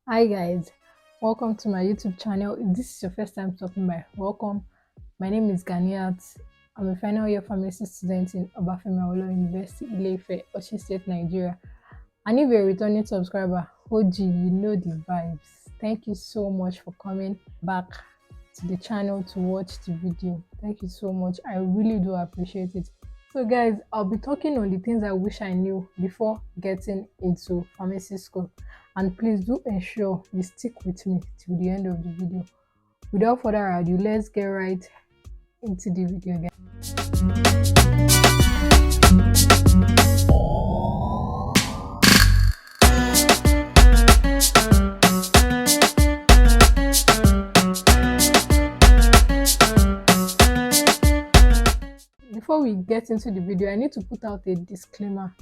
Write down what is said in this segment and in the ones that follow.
Hi guys, welcome to my YouTube channel. If this is your first time stopping by, welcome. My name is Ganiyat. I'm a final year pharmacy student in Obafemi Awolowo University, ile-ife, Osun State, Nigeria. And if you're a returning subscriber, OG, you know the vibes. Thank you so much for coming back to the channel to watch the video. Thank you so much. I really do appreciate it. So guys, I'll be talking on the things I wish I knew before getting into pharmacy school. And please do ensure you stick with me till the end of the video. Without further ado, let's get right into the video, guys. Before we get into the video, I need to put out a disclaimer.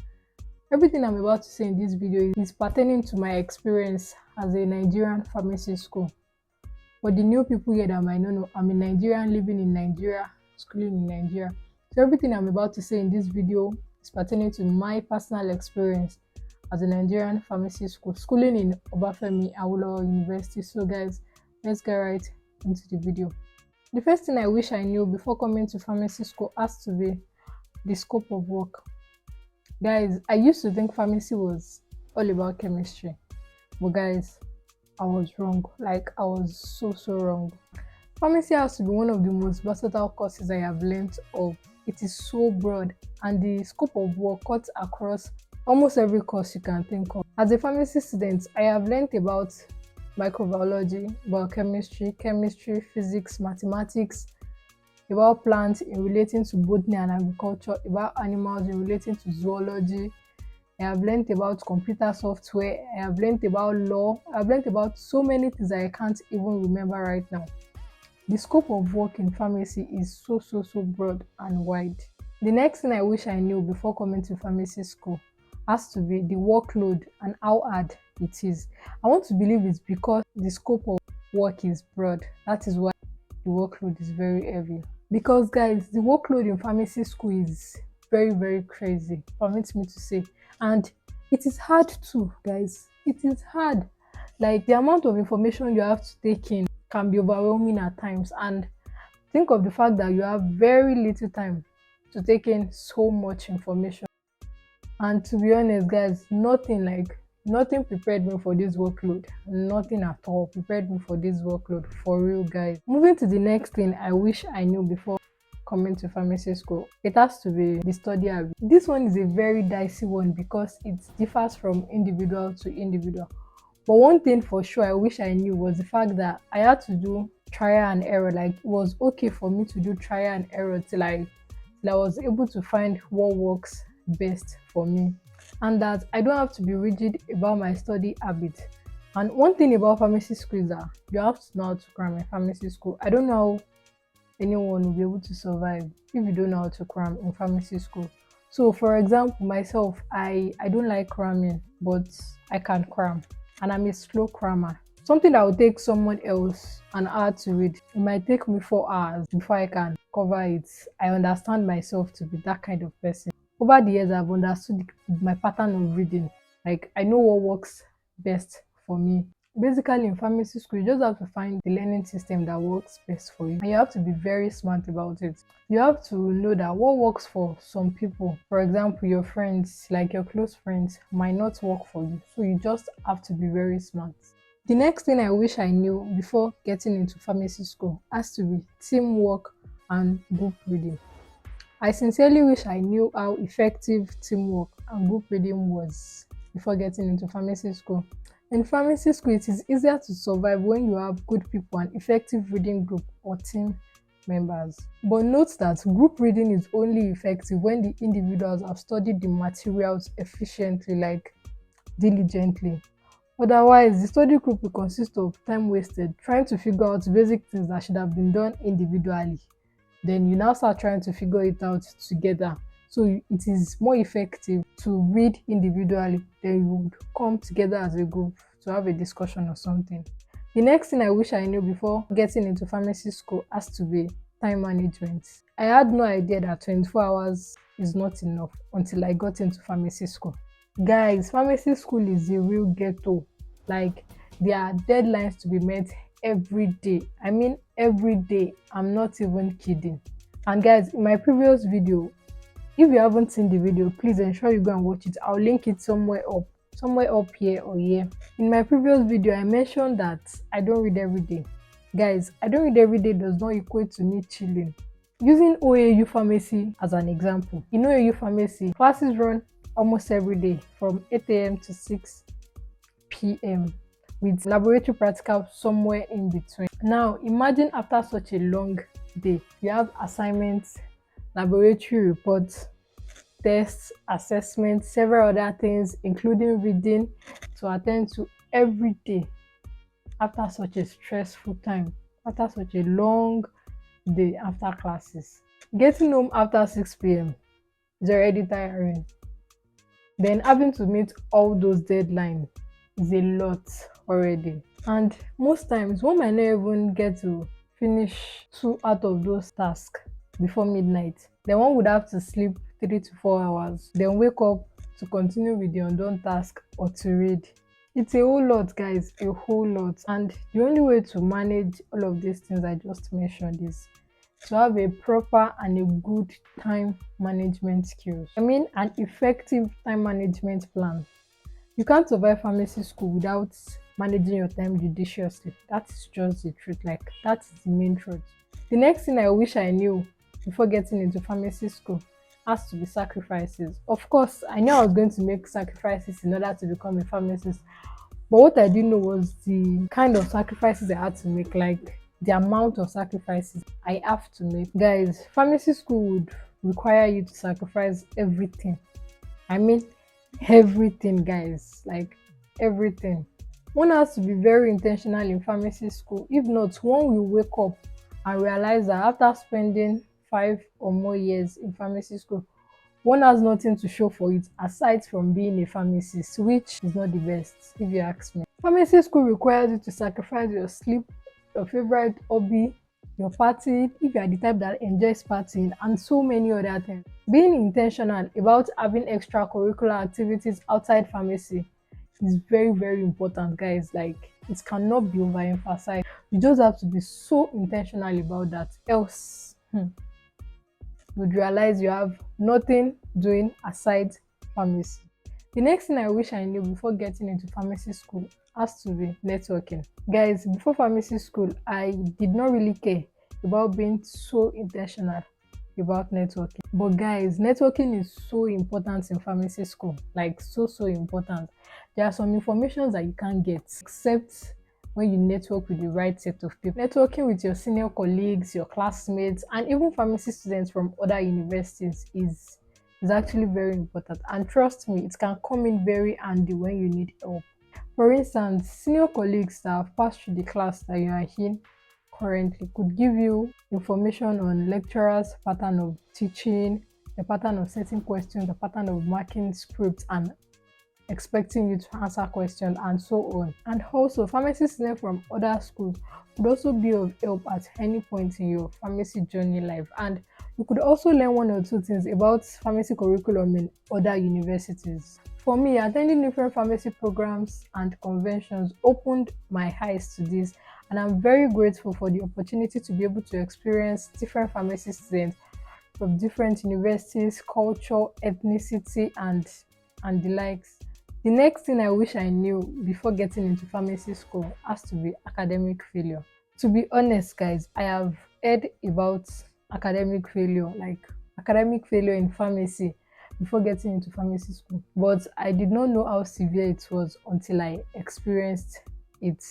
Everything I'm about to say in this video is pertaining to my experience as a Nigerian pharmacy school. For the new people here that might not know, I'm a Nigerian living in Nigeria, schooling in Nigeria. So everything I'm about to say in this video is pertaining to my personal experience as a Nigerian pharmacy school, schooling in Obafemi Awolowo University. So guys, let's get right into the video. The first thing I wish I knew before coming to pharmacy school has to be the scope of work. Guys, I used to think pharmacy was all about chemistry, but guys, I was wrong. Like, I was so wrong. Pharmacy has to be one of the most versatile courses I have learned of. It is so broad, and the scope of work cuts across almost every course you can think of. As a pharmacy student, I have learned about microbiology, biochemistry, chemistry, physics, mathematics, about plants in relating to botany and agriculture, about animals in relating to zoology. I have learned about computer software. I have learned about law. I have learned about so many things that I can't even remember right now. The scope of work in pharmacy is so broad and wide. The next thing I wish I knew before coming to pharmacy school has to be the workload and how hard it is. I want to believe it's because the scope of work is broad. That is why the workload is very heavy. Because guys, the workload in pharmacy school is very crazy, permit me to say. And it is hard too, guys. It is hard. Like, the amount of information you have to take in can be overwhelming at times. And think of the fact that you have very little time to take in so much information. And to be honest, guys, nothing prepared me for this workload. Nothing at all prepared me for this workload, for real, guys. Moving to the next thing I wish I knew before coming to pharmacy school, it has to be the study habit. This one is a very dicey one because it differs from individual to individual. But one thing for sure I wish I knew was the fact that I had to do trial and error. Like, it was okay for me to do trial and error till I was able to find what works best for me, and that I don't have to be rigid about my study habit. And one thing about pharmacy school is that you have to know how to cram in pharmacy school. I don't know how anyone will be able to survive if you don't know how to cram in pharmacy school. So for example, myself, I don't like cramming, but I can cram, and I'm a slow crammer. Something that will take someone else an hour to read, it might take me 4 hours before I can cover it. I understand myself to be that kind of person. Over the years, I've understood my pattern of reading. Like, I know what works best for me. Basically, in pharmacy school, you just have to find the learning system that works best for you. And you have to be very smart about it. You have to know that what works for some people, for example, your friends, like your close friends, might not work for you. So you just have to be very smart. The next thing I wish I knew before getting into pharmacy school has to be teamwork and group reading. I sincerely wish I knew how effective teamwork and group reading was before getting into pharmacy school. In pharmacy school, it is easier to survive when you have good people and effective reading group or team members. But note that group reading is only effective when the individuals have studied the materials efficiently, like diligently. Otherwise, the study group will consist of time wasted trying to figure out basic things that should have been done individually. Then you now start trying to figure it out together. So it is more effective to read individually than you would come together as a group to have a discussion or something. The next thing I wish I knew before getting into pharmacy school has to be time management. I had no idea that 24 hours is not enough until I got into pharmacy school. Guys, pharmacy school is a real ghetto. Like, There are deadlines to be met every day. I mean every day. I'm not even kidding. And guys, in my previous video, if you haven't seen the video, please ensure you go and watch it. I'll link it somewhere up here or here. In my previous video, I mentioned that I don't read every day. Guys, I don't read every day does not equate to me chilling. Using OAU Pharmacy as an example, in OAU Pharmacy, classes run almost every day from 8 a.m. to 6 p.m. with laboratory practical somewhere in between. Now, imagine after such a long day, you have assignments, laboratory reports, tests, assessments, several other things, including reading, to attend to every day after such a stressful time, after such a long day after classes. Getting home after 6 p.m. is already tiring. Then having to meet all those deadlines is a lot already. And most times, one might not even get to finish 2 out of those tasks before midnight. Then one would have to sleep 3 to 4 hours, then wake up to continue with the undone task or to read. It's a whole lot, guys, a whole lot. And the only way to manage all of these things I just mentioned is to have a proper and a good time management skills. I mean, an effective time management plan. You can't survive pharmacy school without managing your time judiciously. That is just the truth. Like, that is the main truth. The next thing I wish I knew before getting into pharmacy school has to be sacrifices. Of course, I knew I was going to make sacrifices in order to become a pharmacist. But what I didn't know was the kind of sacrifices I had to make, like the amount of sacrifices I have to make. Guys, pharmacy school would require you to sacrifice everything. I mean, everything, guys, like everything. One has to be very intentional in pharmacy school. If not, one will wake up and realize that after spending 5 or more years in pharmacy school, one has nothing to show for it aside from being a pharmacist, which is not the best, if you ask me. Pharmacy school requires you to sacrifice your sleep, your favorite hobby, your party, if you are the type that enjoys partying, and so many other things. Being intentional about having extracurricular activities outside pharmacy is very, very important, guys. Like, it cannot be overemphasized. You just have to be so intentional about that, else you'd realize you have nothing doing aside pharmacy. The next thing I wish I knew before getting into pharmacy school has to be networking. Guys, before pharmacy school, I did not really care about being so intentional about networking. But guys, networking is so important in pharmacy school, like so important. There are some information that you can't get except when you network with the right set of people. Networking with your senior colleagues, your classmates, and even pharmacy students from other universities is actually very important. And trust me, it can come in very handy when you need help. For instance, senior colleagues that have passed through the class that you are in currently could give you information on lecturers' pattern of teaching, the pattern of setting questions, the pattern of marking scripts, and expecting you to answer questions, and so on. And also, pharmacy students from other schools could also be of help at any point in your pharmacy journey life. And you could also learn 1 or 2 things about pharmacy curriculum in other universities. For me, attending different pharmacy programs and conventions opened my eyes to this, and I'm very grateful for the opportunity to be able to experience different pharmacy students from different universities, culture, ethnicity, and the likes. The next thing I wish I knew before getting into pharmacy school has to be academic failure. To be honest, guys, I have heard about academic failure, like academic failure in pharmacy, before getting into pharmacy school. But I did not know how severe it was until I experienced it.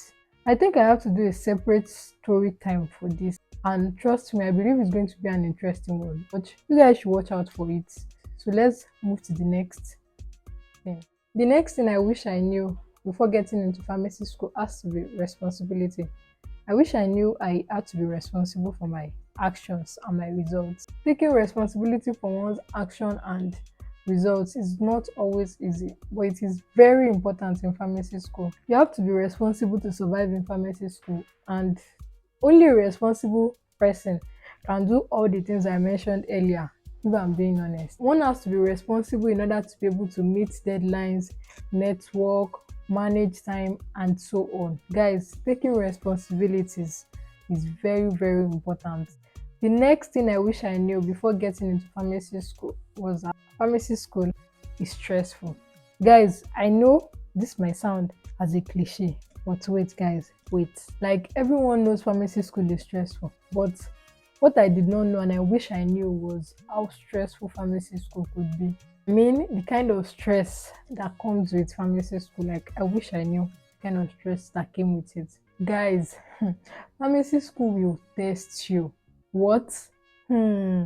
I think I have to do a separate story time for this. And trust me, I believe it's going to be an interesting one. But you guys should watch out for it. So let's move to the next thing. The next thing I wish I knew before getting into pharmacy school has to be responsibility. I wish I knew I had to be responsible for my actions and my results. Taking responsibility for one's action and results is not always easy, but it is very important in pharmacy school. You have to be responsible to survive in pharmacy school, and only a responsible person can do all the things I mentioned earlier. If I'm being honest, one has to be responsible in order to be able to meet deadlines, network, manage time, and so on. Guys, taking responsibilities is very, very important. The next thing I wish I knew before getting into pharmacy school was that pharmacy school is stressful. Guys, I know this might sound as a cliche, but wait, guys, wait. Like, everyone knows pharmacy school is stressful, but what I did not know and I wish I knew was how stressful pharmacy school could be. I mean, the kind of stress that comes with pharmacy school, like, I wish I knew the kind of stress that came with it. Guys, pharmacy school will test you. What? Hmm.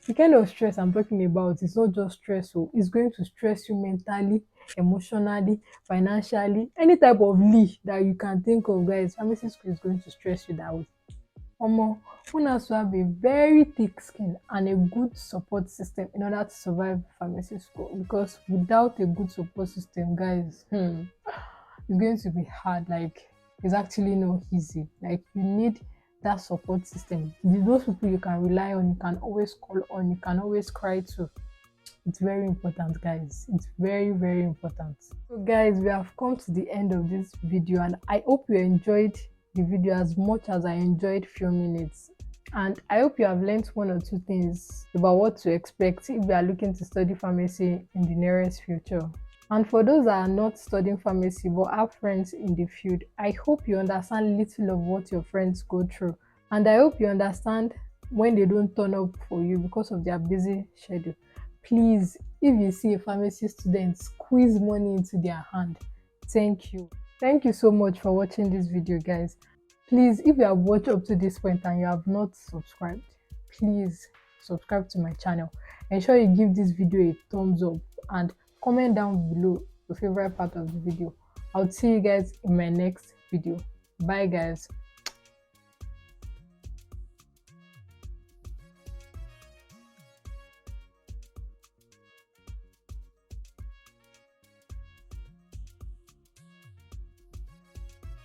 The kind of stress I'm talking about is not just stressful, it's going to stress you mentally, emotionally, financially, any type of that you can think of, guys. Pharmacy school is going to stress you that way. Omo, one has to have a very thick skin and a good support system in order to survive pharmacy school, because without a good support system, guys, it's going to be hard. Like, it's actually not easy. Like, you need that support system. Those people you can rely on, you can always call on, you can always cry to. It's very important, guys. It's very, very important. So guys, we have come to the end of this video, and I hope you enjoyed the video as much as I enjoyed filming it. And I hope you have learned one or two things about what to expect if you are looking to study pharmacy in the nearest future. And for those that are not studying pharmacy but have friends in the field, I hope you understand little of what your friends go through. And I hope you understand when they don't turn up for you because of their busy schedule. Please, if you see a pharmacy student squeeze money into their hand, thank you. Thank you so much for watching this video, guys. Please, if you have watched up to this point and you have not subscribed, please subscribe to my channel. Ensure you give this video a thumbs up and comment down below your favorite part of the video. I'll see you guys in my next video. Bye, guys.